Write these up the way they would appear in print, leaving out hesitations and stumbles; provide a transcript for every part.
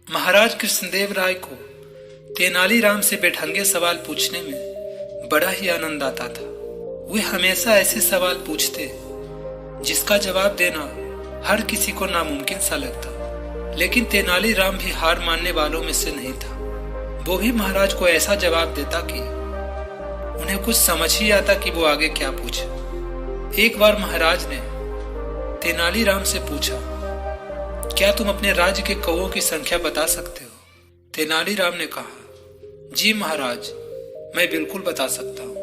महाराज कृष्णदेव राय को तेनालीराम से बेढंगे सवाल पूछने में बड़ा ही आनंद आता था। वे हमेशा ऐसे सवाल पूछते जिसका जवाब देना हर किसी को नामुमकिन सा लगता, लेकिन तेनालीराम भी हार मानने वालों में से नहीं था। वो भी महाराज को ऐसा जवाब देता कि उन्हें कुछ समझ ही आता कि वो आगे क्या पूछे। एक बार महाराज ने तेनालीराम से पूछा, क्या तुम अपने राज्य के कौओं की संख्या बता सकते हो? तेनालीराम ने कहा, जी महाराज, मैं बिल्कुल बता सकता हूँ।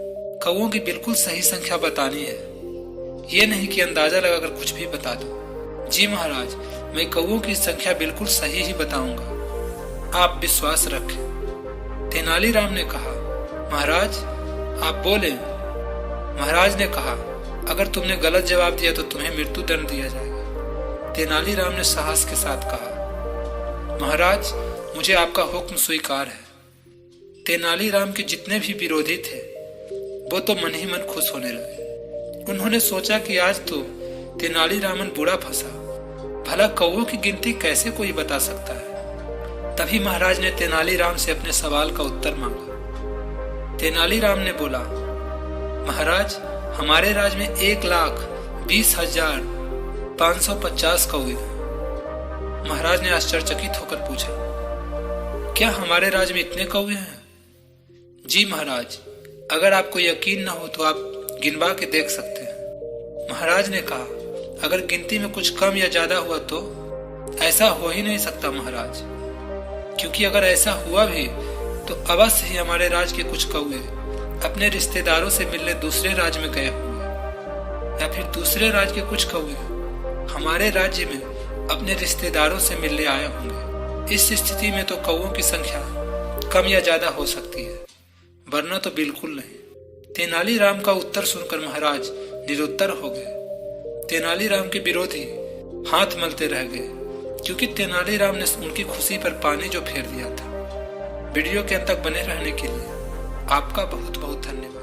कौओं की बिल्कुल सही संख्या बतानी है, ये नहीं कि अंदाजा लगाकर कुछ भी बता दो। जी महाराज, मैं कौओं की संख्या बिल्कुल सही ही बताऊंगा, आप विश्वास रखें। तेनालीराम ने कहा, महाराज आप बोले। महाराज ने कहा, अगर तुमने गलत जवाब दिया तो तुम्हें मृत्यु दंड दिया जाएगा। तेनालीराम ने साहस के साथ कहा, महाराज मुझे आपका हुक्म स्वीकार है। तेनालीराम के जितने भी विरोधी थे वो तो मन ही मन खुश होने लगे। उन्होंने सोचा कि आज तो तेनालीरामन बुरा फंसा, भला कौओं की गिनती कैसे कोई बता सकता है। तभी महाराज ने तेनालीराम से अपने सवाल का उत्तर मांगा। तेनालीराम ने बोला, महाराज हमारे राज्य में 1,20,550 कौवे हैं। महाराज ने आश्चर्यचकित होकर पूछा, क्या हमारे राज्य में इतने कौवे हैं? जी महाराज, अगर आपको यकीन न हो तो आप गिनवा के देख सकते हैं। महाराज ने कहा, अगर गिनती में कुछ कम या ज्यादा हुआ तो? ऐसा हो ही नहीं सकता महाराज, क्योंकि अगर ऐसा हुआ भी तो अवश्य ही हमारे राज्य के कुछ कौवे अपने रिश्तेदारों से मिलने दूसरे राज्य में गए होंगे, या फिर दूसरे राज्य के कुछ कौवे हमारे राज्य में अपने रिश्तेदारों से मिलने आए होंगे। इस स्थिति में तो कौवों की संख्या कम या ज्यादा हो सकती है, वरना तो बिल्कुल नहीं। तेनालीराम का उत्तर सुनकर महाराज निरुत्तर हो गए। तेनालीराम के विरोधी हाथ मलते रह गए, क्योंकि तेनालीराम ने उनकी खुशी पर पानी जो फेर दिया था। वीडियो के अंत तक बने रहने के लिए आपका बहुत बहुत धन्यवाद।